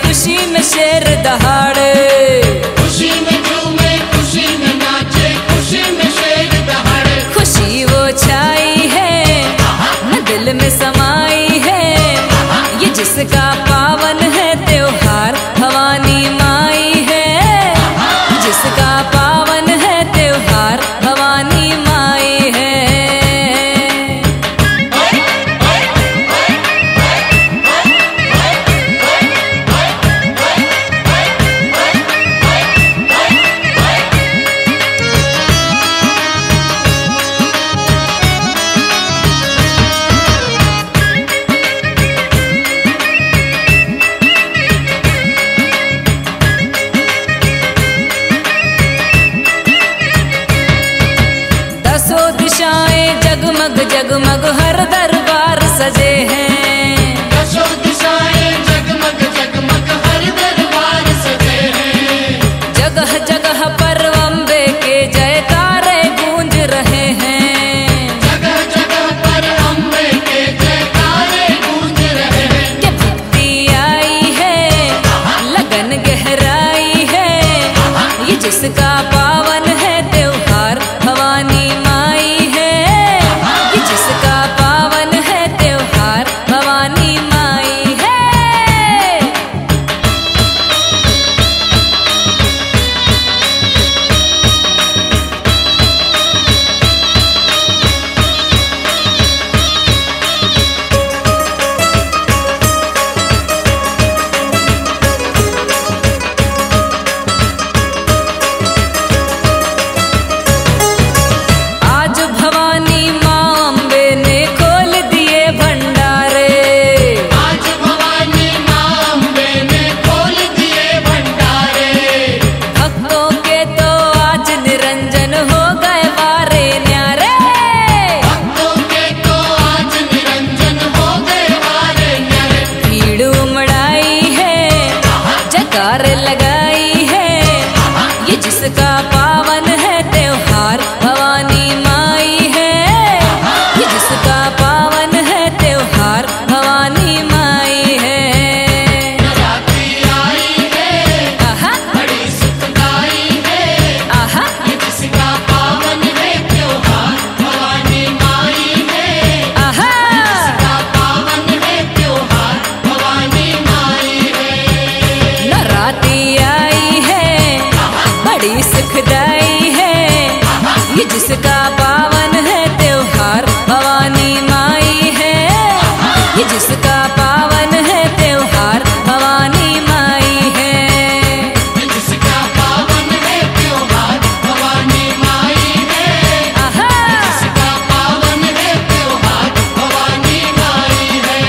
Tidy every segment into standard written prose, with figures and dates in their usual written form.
खुशी में शेर दहाड़े, खुशी में झूमे, खुशी में नाचे, खुशी में शेर दहाड़े। खुशी वो छाई है न दिल में समाई है, ये जिसका पावन है त्योहार भवानी माई है, जिसका पावन है त्योहार भवानी माई है। दसों दिशाएं जगमग जगमग हर दरबार सजे हैं, दसों दिशाएं जगमग जगमग हर दरबार सजे हैं। जगह जगह पर अम्बे के जयकारे गूंज रहे हैं, जगह जगह पर अम्बे के जयकारे गूंज रहे हैं। कि भक्ति आई है लगन गहराई है, ये जिसका पावन है त्योहार भवानी माई है, ये जिसका पावन है त्योहार भवानी माई है। आज भवानी माँ अम्बे ने खोल दिए भंडारे, आज भवानी माँ अम्बे ने खोल दिए भंडारे। भक्तों के तो आज निरंजन हो गए वारे न्यारे, भक्तों के तो आज निरंजन हो गए वारे न्यारे। भीड़ उमड़ाई है जयकार लगाई है, ये जिसका पावन है त्योहार भवानी माई है, ये जिसका पावन है त्योहार भवानी माई है। नवरात्रि आई है, आहा बड़ी सुखदाई है, आहा ये जिसका पावन है त्योहार भवानी माई है। आहा जिसका पावन है त्योहार भवानी माई है। नवरात्रि आई है बड़ी सुखदाई है, ये जिसका पावन है त्योहार भवानी माई है, ये जिसका पावन है त्योहार भवानी माई है। जिसका पावन है त्योहार भवानी माई है। आहा जिसका पावन है त्योहार भवानी माई है।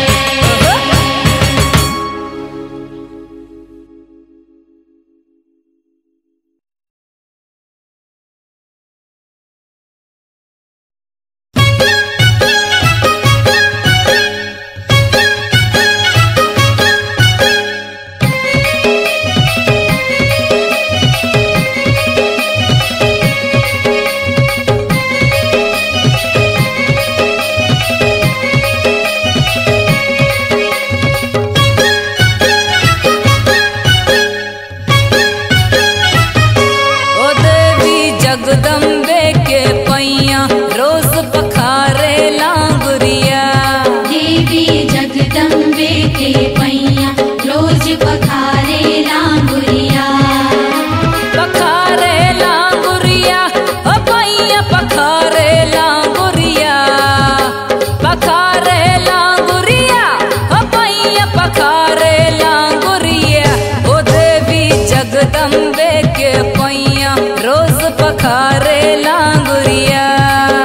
ओ देवी जगदम्बे के पैया रोज पखारे लांगुरिया, देवी जगदम्बे के पैया रोज पखारे लांगुरिया। पखारे लांगुरिया ओ पैया पखारे लांगुरिया, पखारे लांगुरिया ओ पैया पखारे लांगुरिया। ओ देवी जगदम्बे के पैया रोज पखारे लांगुरिया,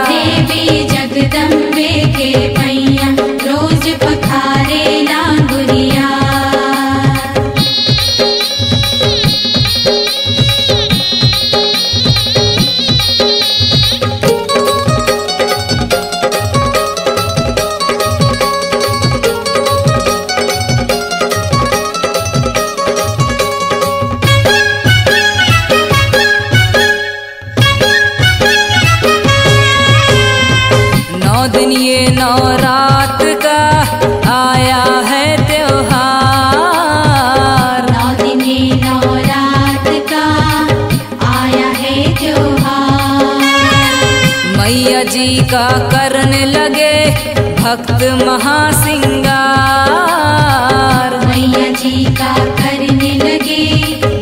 देवी जगदम्बे के पैया रोज पखारे लांगुरिया। जी का करने लगे भक्त महासिंगार। मैया जी का करने लगे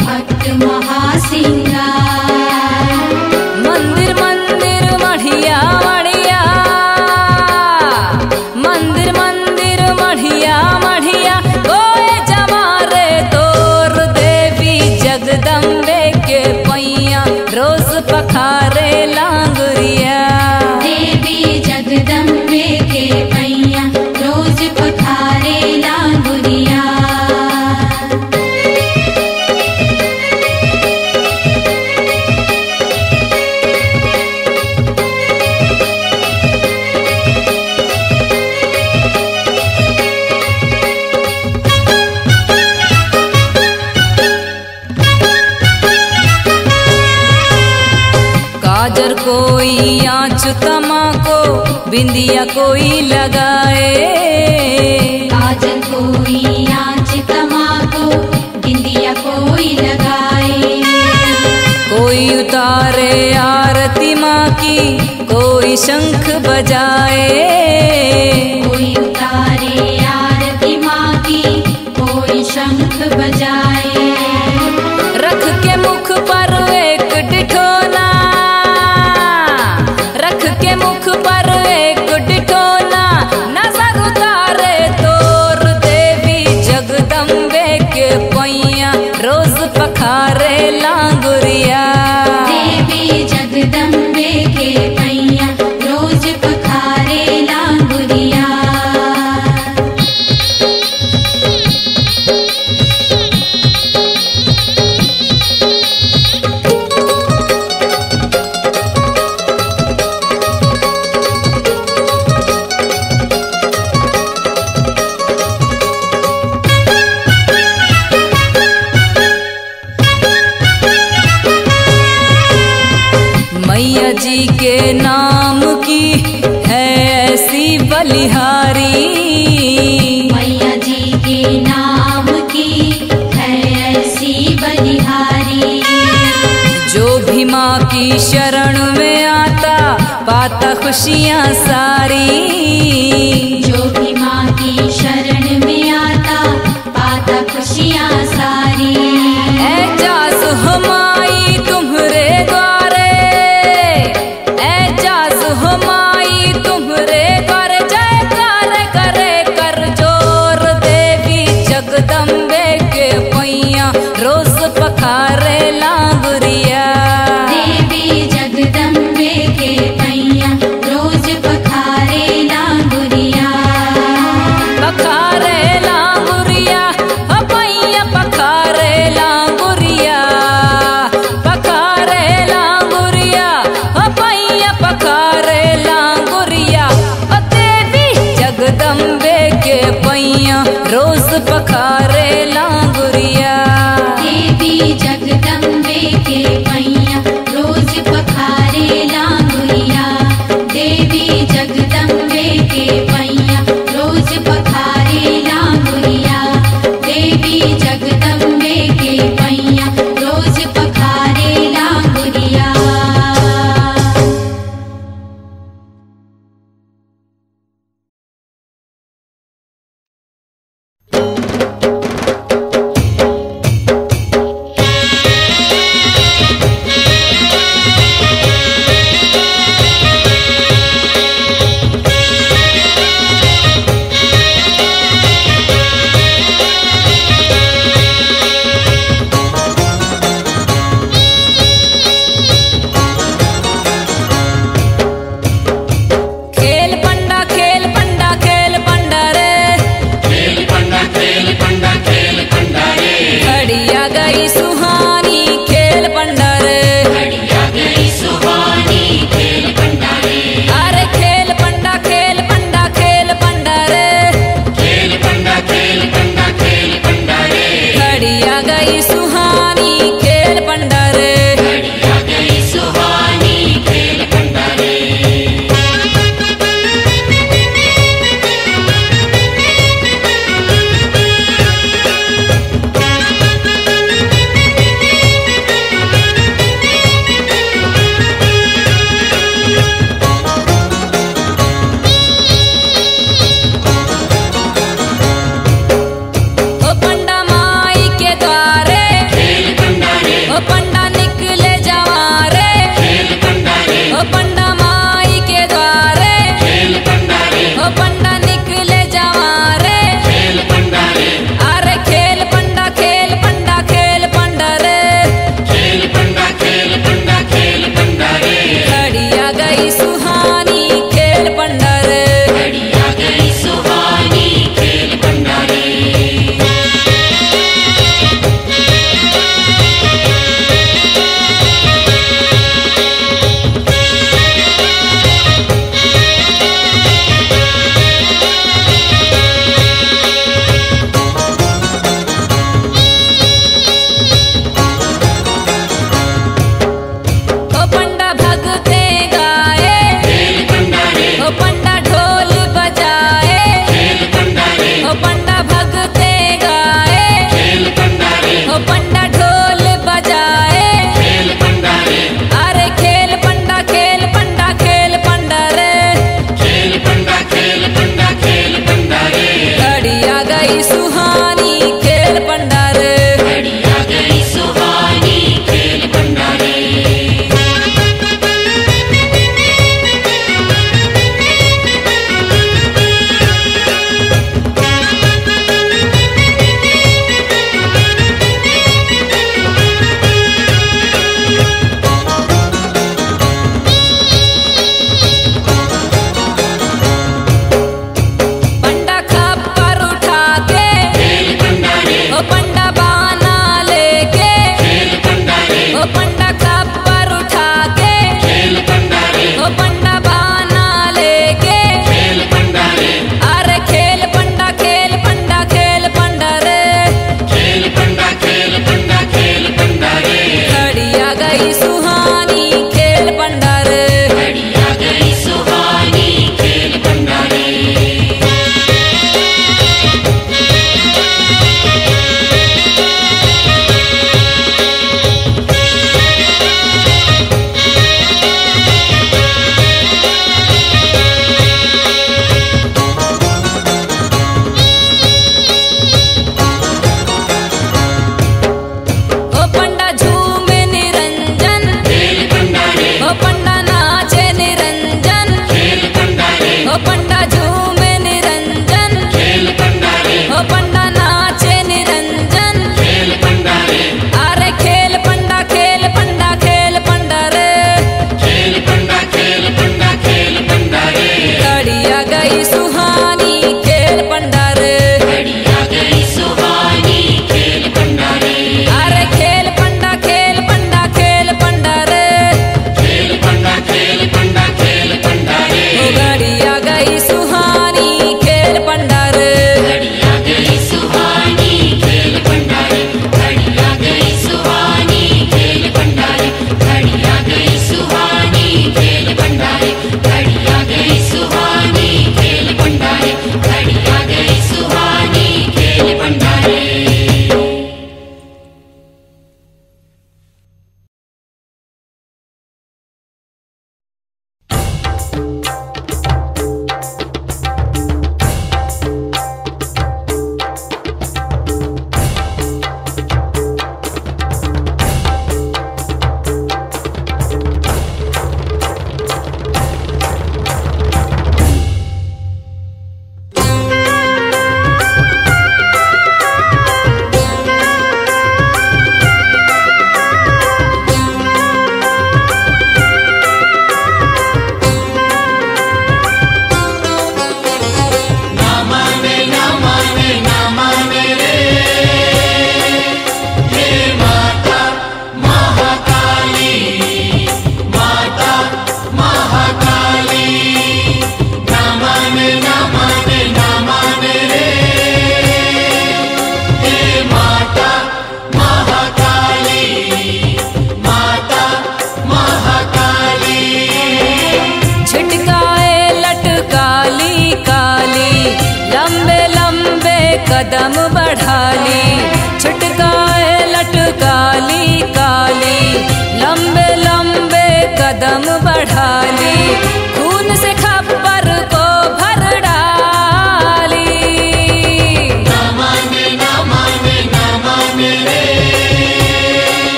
भक्त महासिंगार। मंदिर मंदिर मढ़िया मढ़िया, मंदिर मंदिर मढ़िया मढ़िया, गोए जमारे तोर देवी जगदम्बे के पैया रोज पखारे लांगुरिया। देवी जगदम्बे के पैया रोज पखारे लांगुरिया। काजर कोई आँच तमाको बिंदिया कोई लगाए। काजल कोई आँच तमाको बिंदिया कोई लगाए। कोई उतारे आरती माँ की कोई शंख बजाए। कोई उतारे आरती माँ की कोई शंख बजाए। रख के मुख पर एक डिठोना, रख के मुख पर एक डिठोना, नजर उतारे तोर देवी जगदम्बे के पैया रोज पखारे लांगुरिया। देवी जगदम्बे के पैया रोज पखारे लांगुरिया। मैया जी के नाम की है ऐसी बलिहारी। मैया जी के नाम की है ऐसी बलिहारी। जो भी माँ की शरण में आता पाता खुशियाँ सारी। जो भी माँ की शरण में आता पाता खुशियाँ सारी। एजाज हो माई तुम्हरे द्वारे, एजाज हो माई तुम्हरे द्वारे, जयकार करे कर जोर देवी जगदम्बे के पैया रोज पखारे लांगुरिया। देवी जगदम्बे के पैया रोज पखारे लांगुरिया। पखारे लांगुरिया ओ पैया पखारे लांगुरिया, पखारे लांगुरिया ओ पैया पखारे लांगुरिया। ओ देवी जगदम्बे के पैया रोज पखारे लांगुरिया। देवी जगदम्बे के पैया रोज पखारे लांगुरिया। देवी जगदम्बे के पैया रोज पखारे लांगुरिया। देवी जगदम्बे के पैया रोज पखारे लांगुरिया।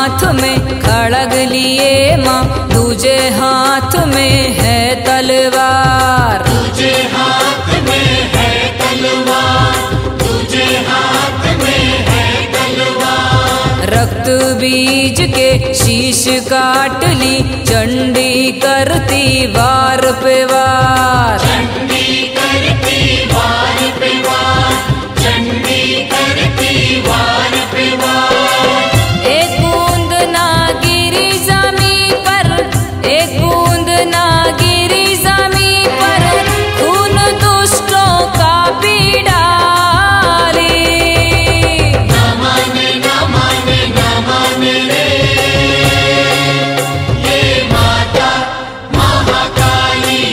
हाथ में खड़ग लिए माँ, दूजे हाथ में है तलवार। तुझे हाथ में है तलवार, तुझे हाथ में है तलवार। रक्त बीज के शीश काट ली, चंडी करती वार पे वार। चंडी करती वार पे वार, चंडी करती वार पे वार। एक बूंद ना गिरी जमी पर, एक बूंद ना गिरी जमी पर, खून दुष्टों का भी डाली। न माने न माने न माने रे, ये माता महाकाली,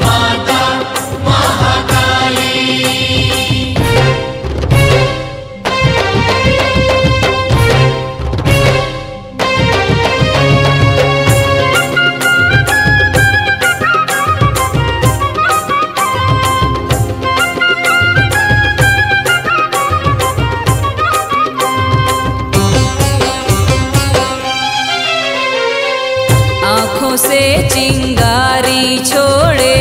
माता महाकाली। आँखों से चिंगारी छोड़े,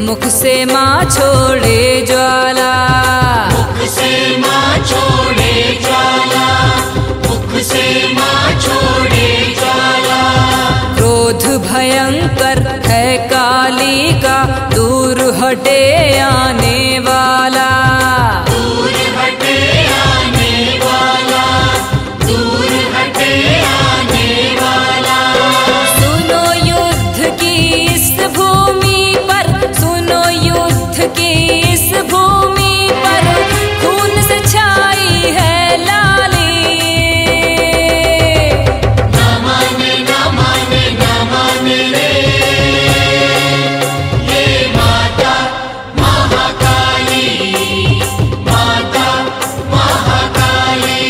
मुख से माँ छोड़े ज्वाला। मुख से माँ छोड़े ज्वाला, मुख से माँ छोड़े ज्वाला। क्रोध भयंकर है काली का, दूर हटे आने वाला। दूर हटे आने वाला, दूर हटे आने वाला। सुनो युद्ध की इस भूमि पर, सुनो युद्ध की इस भूमि पर, खून से छाई है लाली। न माने न माने न माने रे, ये माता महाकाली, माता महाकाली।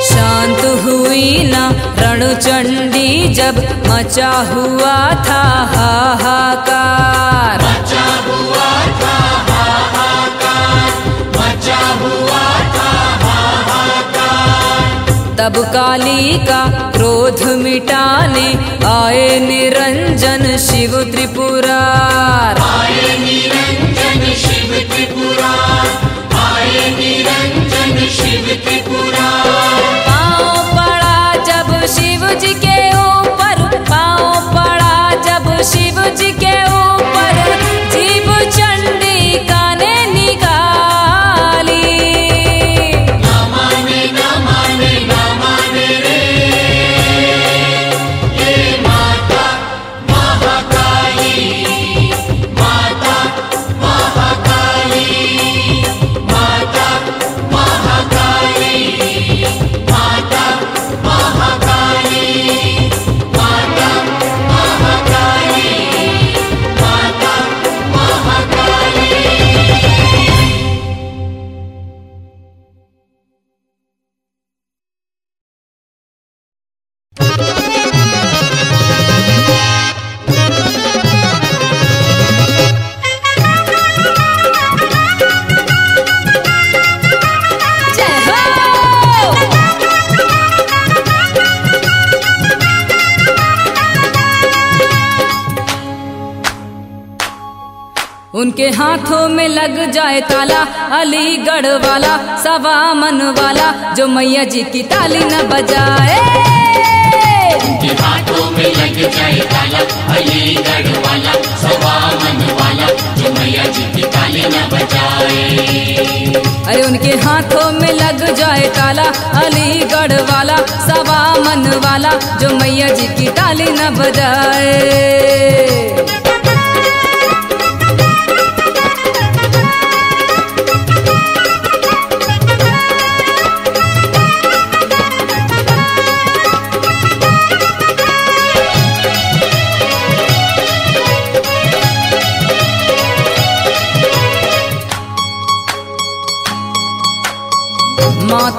शांत हुई ना रणचंडी जब मचा हुआ था हाहाकार। मचा हुआ था हाहाकार, मचा हुआ था हाहाकार। तब काली का क्रोध मिटाने आए निरंजन शिव त्रिपुरार। आए निरंजन शिव त्रिपुरार, आए निरंजन शिव त्रिपुरार। पाँव पड़ा जब शिव जी के ऊपर, पाँव पड़ा जब शिव जी के ऊपर, जीव चंडी का ने निकाली। न माने न माने न माने रे, ये माता महाकाली, माता महाकाली, माता महाकाली, माता महाकाली, माता महाकाली, माता महाकाली। जय हो। उनके हाथों में लग जाए ताला, अलीगढ़ वाला सवा मन वाला, जो मैया जी की ताली न बजाए। उनके हाथों में लग जाए ताला, अलीगढ़ वाला सवा मन वाला, जो मैया जी की ताली न बजाए। अरे उनके हाथों में लग जाए ताला, अलीगढ़ वाला सवा मन वाला, जो मैया जी की ताली न बजाए।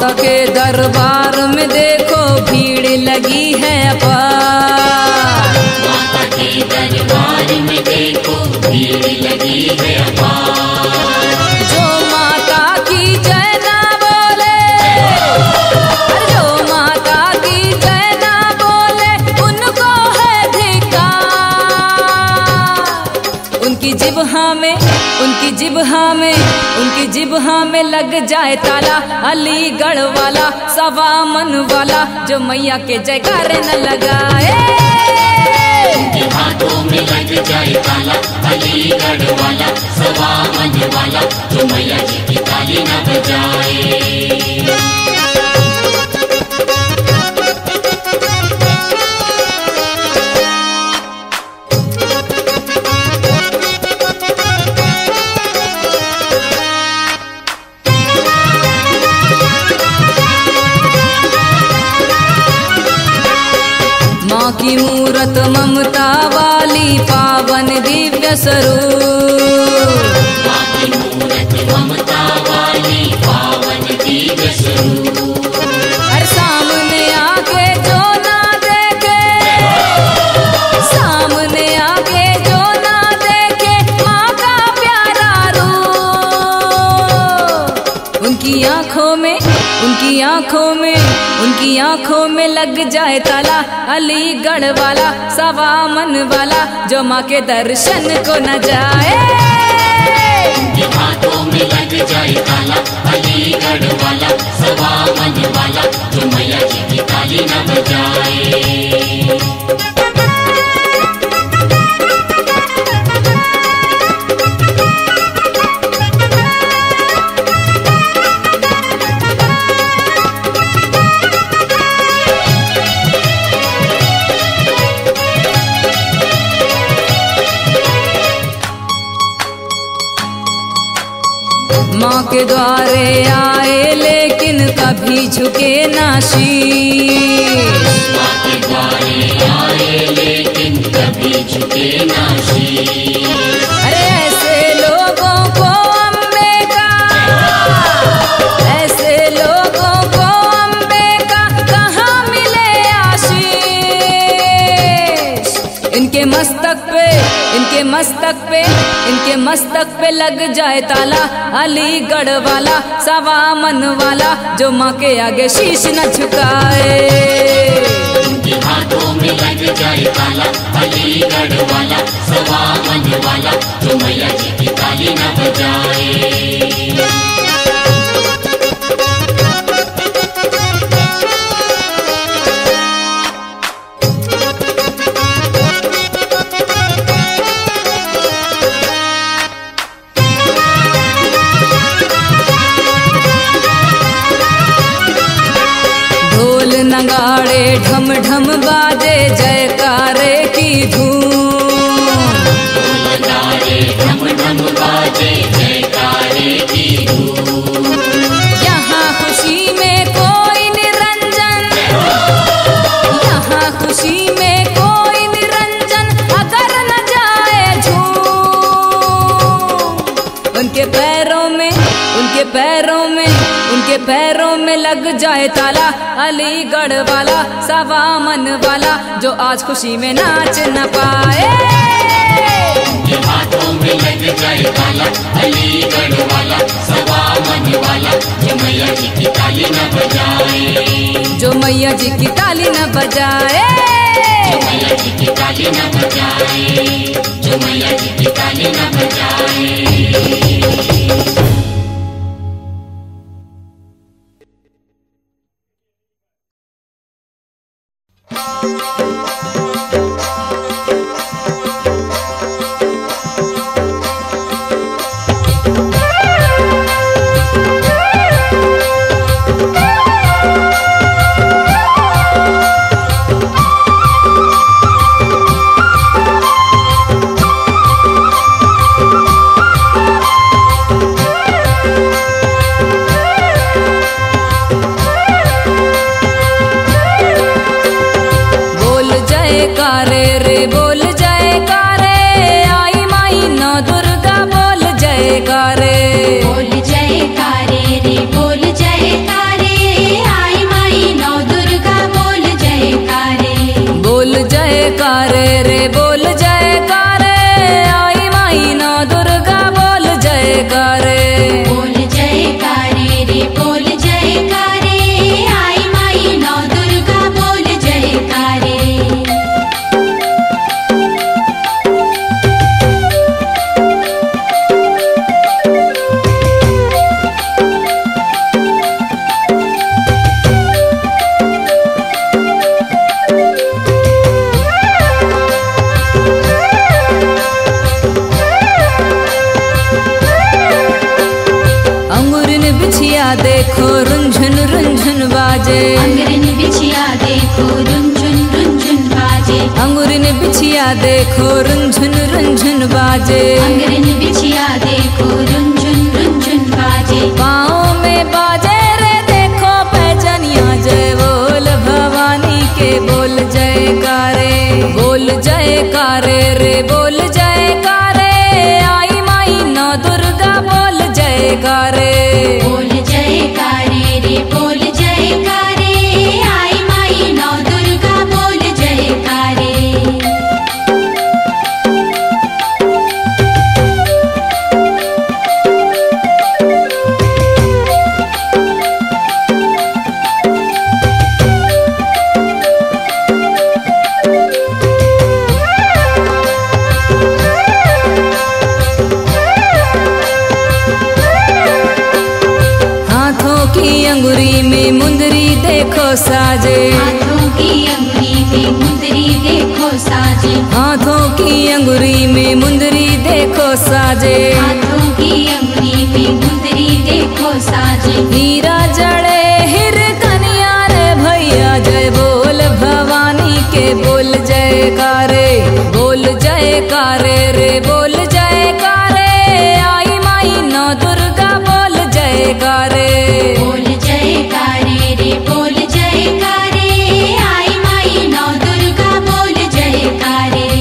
माता के दरबार में देखो भीड़ लगी है अपार। माता के दरबार में देखो भीड़ लगी है अपार। जो माता की जय ना बोले, जो माता की जय ना बोले, उनको है धिक्कार। उनकी जिब्हा में, उनकी जिब्हा में, उनकी जिब्हा में लग जाए ताला। अलीगढ़ वाला, सवा मन वाला, जो मैया के जयकारे न लगाए। उनके हाथों में लग जाए ताला। अलीगढ़ वाला, सवा मन वाला, जो मैया जी की ताली न बजाए। माँ की मूरत ममता वाली, पावन दिव्य स्वरूप। माँ की मूरत ममता वाली, पावन दिव्य स्वरूप। हर सामने आके जो ना देखे, सामने आके जो ना देखे माँ का प्यारा रूप। उनकी आँखों में, उनकी आँखों में, उनकी आँखों में लग जाए ताला। अलीगढ़ वाला, सवा मन वाला, जो माँ के दर्शन को न जाए। उनके हाथों में लग जाए ताला। अलीगढ़ वाला, सवा मन वाला, जो मैया जी की ताली न बजाए। माँ के द्वारे आए लेकिन कभी झुके ना शीश। माँ के द्वारे आए लेकिन कभी झुके ना शीश। अरे ऐसे लोगों को अम्बे का, ऐसे लोगों को अम्बे का कहाँ मिले आशीष। इनके मस्तक पे, इनके मस्तक पे, इनके मस्तक पे लग जाए ताला। अलीगढ़ वाला, सवा मन वाला, जो माँ के आगे शीश न झुकाए। उनके हाथों में लग जाए ताला। अलीगढ़ वाला, सवा मन वाला, जो मैया जी की ताली न बजाए। नगाड़े ढम ढम बाजे, जयकारे की धूम। नगाड़े ढम ढम बाजे, जयकारे की धूम। यहाँ खुशी में कोई निरंजन, यहाँ खुशी में कोई निरंजन, अगर न जाए झूम। उनके पैरों में, उनके पैरों में, उनके पैरों में लग जाए ताला। अलीगढ़ वाला, सवा मन वाला, जो आज खुशी में नाच न पाए। उनके हाथों में लग जाए ताला। अलीगढ़ वाला, सवा मन वाला, जो मैया जी की ताली न बजाए। जो मैया जी की ताली न बजाए। जो मैया जी की ताली न बजाए। जो मैया जी की ताली न बजाए। बोल जयकारे रे, बोल जयकारे। बोल जयकारे, आई माई नौ दुर्गा बोल जयकारे। बोल जयकारे रे बोल जयकारे, आई माई नौ दुर्गा बोल जयकारे। देखो रुंझुन रुंझुन बाजे, अंगरन बिछिया देखो रुंझुन रुंझुन बाजे। अंगुरन बिछिया देखो रुंझुन रुंझुन बाजे, अंगरन बिछिया देखो रुंझुन रुंझुन बाजे। पाँव में बाजे रे देखो पैजनिया, जय बोल भवानी के बोल जयकारे। बोल जयकारे रे बोल जयकारे, आई माई नौ दुर्गा बोल जयकारे। बोल जयकारे रे बोल जयकारे, आई माई नौ दुर्गा बोल जयकारे। अंगुरी में मुंदरी देखो साजे, हाथों की अंगुली में मुंदरी देखो साजे। हाथों की अंगुरी में मुंदरी देखो साजे, हाथों की अंगुली में मुंदरी देखो साजे। हीरा जड़े हिर कनिया रे भैया, जय बोल भवानी के बोल जयकारे। बोल जयकारे रे बोल जयकारे, आई माई नौ दुर्गा बोल जयकारे। बोल जयकारे रे बोल जयकारे, आई माई नौ दुर्गा बोल जयकारे।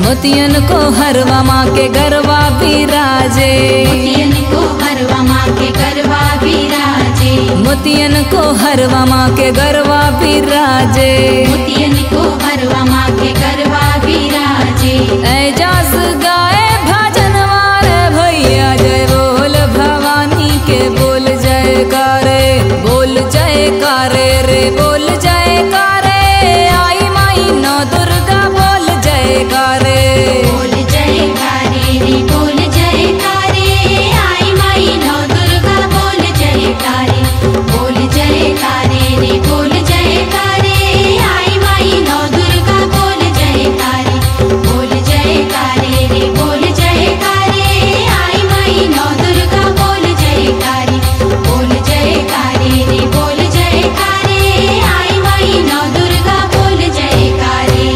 मोतियन को हरवा माँ के गरबा बिराजे, मोतियन को हरवा माँ के गरबा बिराजे। मोतियन को हरवा माँ के गरबा बिराजे, मोतियन को हरवा माँ के गरबा बिराजे। एजाज गाए भजन वाले भैया, जय बोल भवानी के बोल जयकारे। बोल जयकारे रे बोल जयकारे, आई माई नौ दुर्गा बोल जयकारे। बोल जयकारे रे बोल जयकारे, आई माई नौ दुर्गा बोल जयकारे। बोल जयकारे रे बोल जयकारे, आई माई नौ दुर्गा बोल जयकारे। बोल जयकारे रे बोल जयकारे, आई माई नौ दुर्गा बोल जयकारे। बोल जयकारे रे बोल जयकारे, आई माई नौ दुर्गा बोल जयकारे।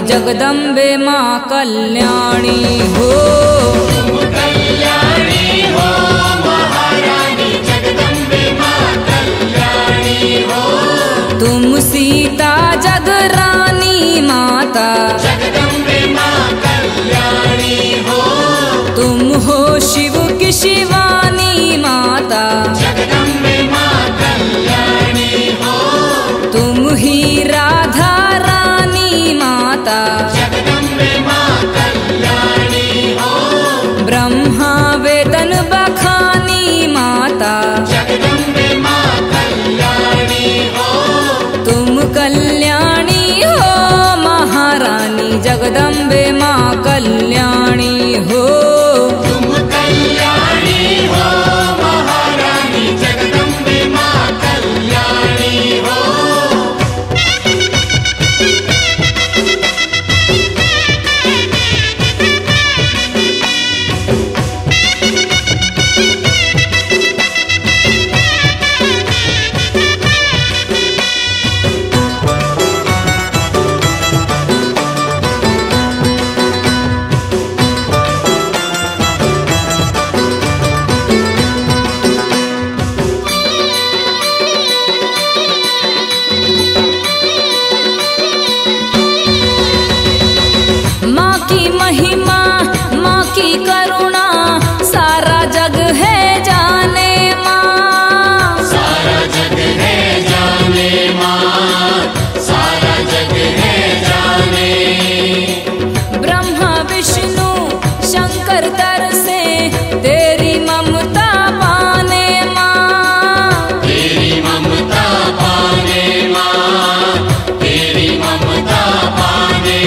जगदम्बे माँ कल्याणी हो। कल्याणी हो महारानी जगदम्बे माँ कल्याणी हो। तुम सीता जगरानी माता जगदम्बे माँ कल्याणी हो। तुम हो शिव की शिवानी माता जगदम्बे माँ कल्याणी हो। तुम ही राधा रानी माता जगदम्बे माँ कल्याणी हो। ब्रह्मा वेदन बखानी माता, जगदम्बे माँ कल्याणी हो। तुम कल्याणी हो महारानी, जगदम्बे माँ कल्याणी हो। तुम कल्याणी हो महारानी, जगदम्बे माँ कल्याणी हो। माँ की महिमा, माँ की करुणा, सारा जग है जाने माँ। सारा जग है जाने माँ, सारा जग है जाने। ब्रह्मा विष्णु शंकर तरसे तेरी ममता पाने माँ। तेरी ममता पाने माँ, तेरी ममता पाने।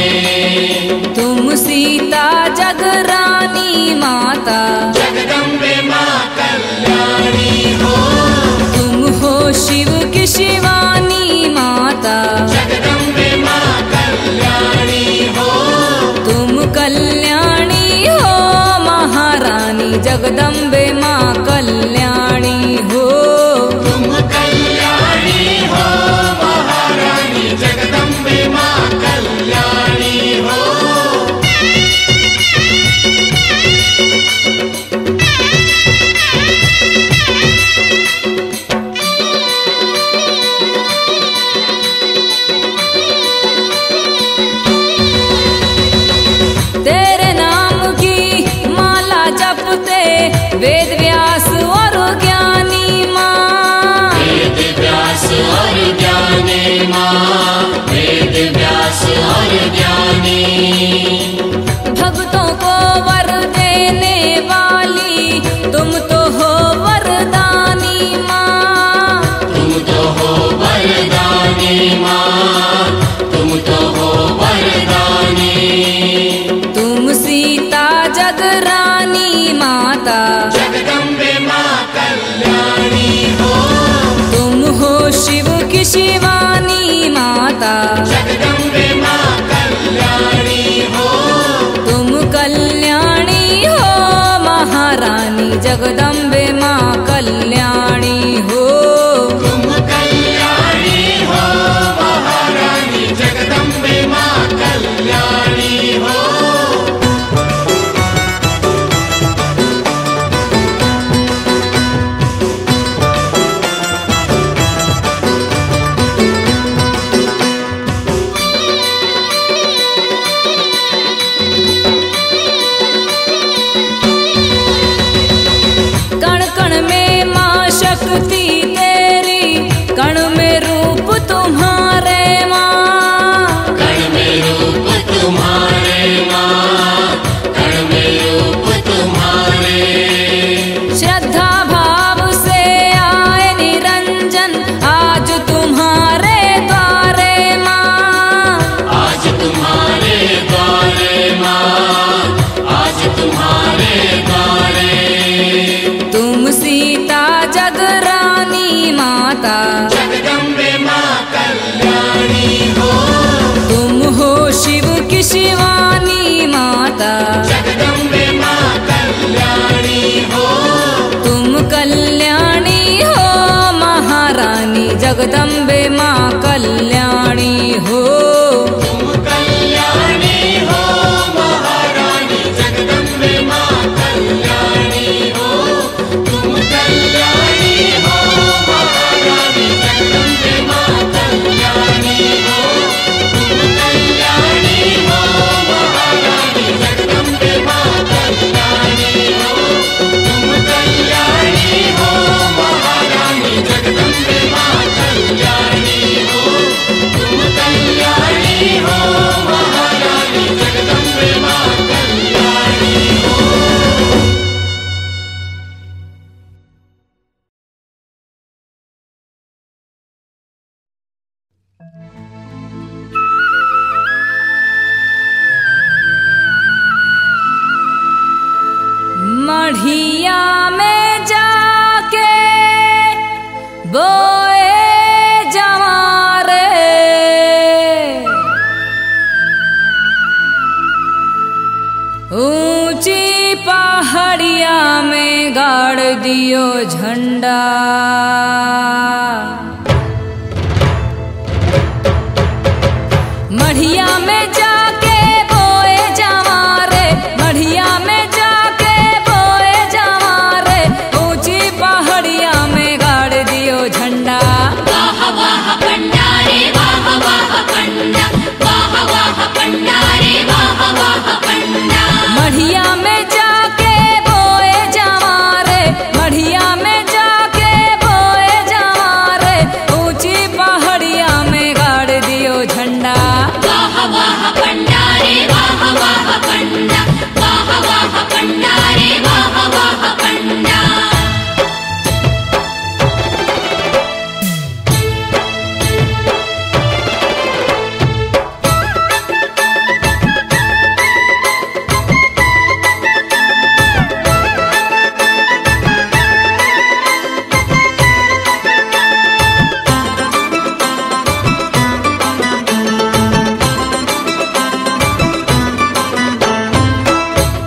तुम सीता जगरानी माता, जगदम्बे माँ कल्याणी हो। तुम हो शिव की शिवानी माता, जगदम्बे माँ कल्याणी हो। तुम कल्याणी हो महारानी, जगदम्बे माँ कल्याणी हो। तुम कल्याणी हो महारानी, जगदम्बे माँ कल्याणी हो। तेरे नाम की माला जपते वेद व्यास और ज्ञानी माँ। वेद व्यास और ज्ञानी माँ, वेद व्यास और ज्ञानी। भक्तों को वर देने वाली तुम तो हो वरदानी माँ। तुम तो हो वरदानी माँ, तुम तो हो वरदानी। तुम सीता जगरानी माता, जगदम्बे माँ कल्याणी हो। तुम हो शिव की शिवानी माता, जगदम्बे माँ कल्याणी हो। तुम कल्याणी हो महारानी, जगदम्बे माँ कल्याणी हो। तुम कल्याणी हो महारानी, जगदम्बे माँ कल्याणी हो। कण मढ़िया में जाके बोए जवारे, ऊंची पहाड़िया में गाड़ दियो झंडा। मढ़िया में जाके बोए जवारे, मढ़िया में जाके बोए जवारे, ऊंची पहाड़िया में गाड़ दियो झंडा। वाह वाह पंडा रे वाह वाह पंडा, वाह वाह पंडा रे वाह वाह पंडा। मढ़िया में जाके बोए जवारे, मढ़िया में जाके बोए जवारे, ऊंची पहाड़िया में गाड़ दियो झंडा। वाह वाह पंडा रे वाह वाह पंडा, वाह वाह पंडा रे वाह वाह पंडा।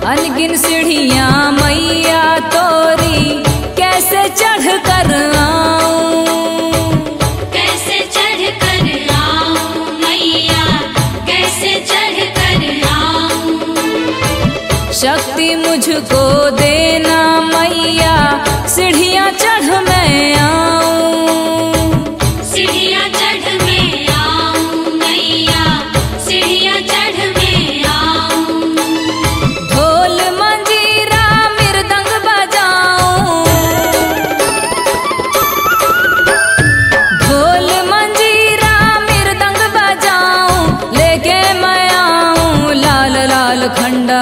अनगिन सीढ़ियां मैया तोरी कैसे चढ़ कर आऊं, कैसे चढ़ कर आऊं मैया, कैसे चढ़ कर आऊं। शक्ति मुझको देना मैया, सीढ़ियां चढ़ मैं आऊं। सीढ़ियाँ चढ़ में आऊं मैया, सीढ़ियाँ चढ़ में आऊं। ढोल मंजीरा मृदंग बजाऊं, ढोल मंजीरा मृदंग बजाऊं, लेके मैं आऊं लाल लाल खंडा।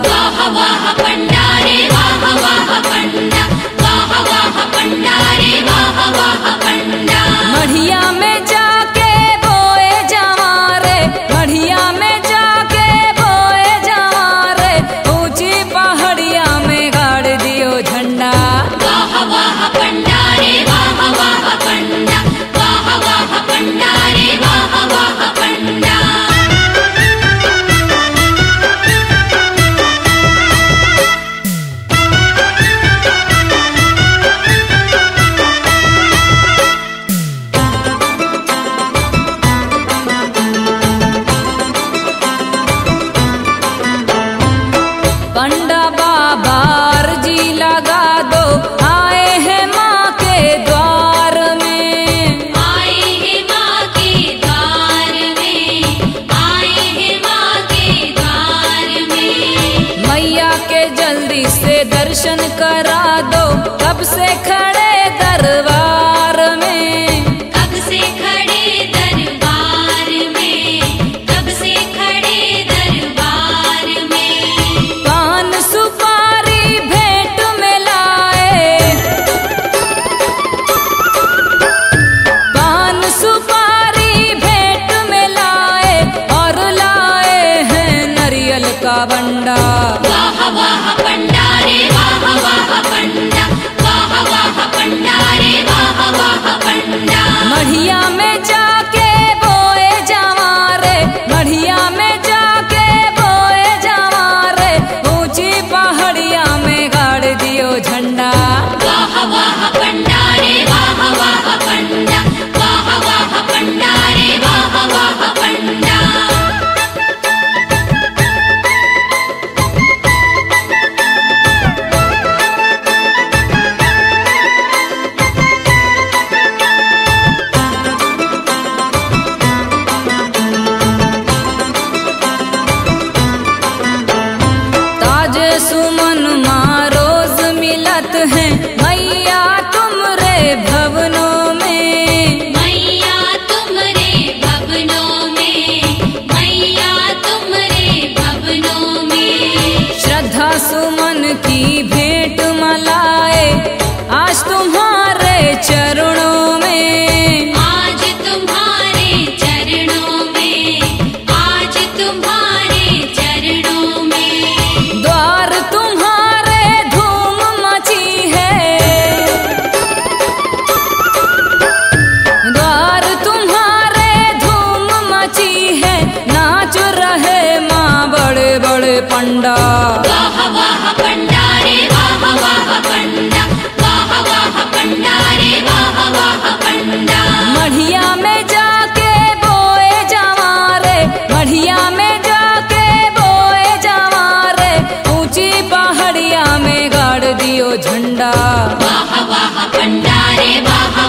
वाह वाह पंडा रे वाह वाह पंडा, वाह वाह पंडा रे वाह वाह पंडा। मढ़िया में जाके बोए जवारे, मढ़िया में जाके बोए जवारे, ऊंची पहाड़िया में गाड़ दियो झंडा। वाह वाह पंडा रे वाह वाह पंडा, वाह वाह पंडा रे वाह वाह पंडा। पंडा बाबा अर्जी लगा दो, आए हैं माँ के द्वार में। आए हैं माँ के द्वार में, आए हैं माँ के द्वार में। मैया के जल्दी से दर्शन करा दो, कब से खड़े दरबार में। कब से खड़े दरबार में, कब से खड़े दरबार में। पान सुपारी भेंट में लाए, पान सुपारी भेंट में लाए, और लाए हैं नारियल का बंडा। वाह वाह पंडा रे वाह वाह पंडा, वाह वाह पंडा। झंडा। वाह वाह पंडा रे वाह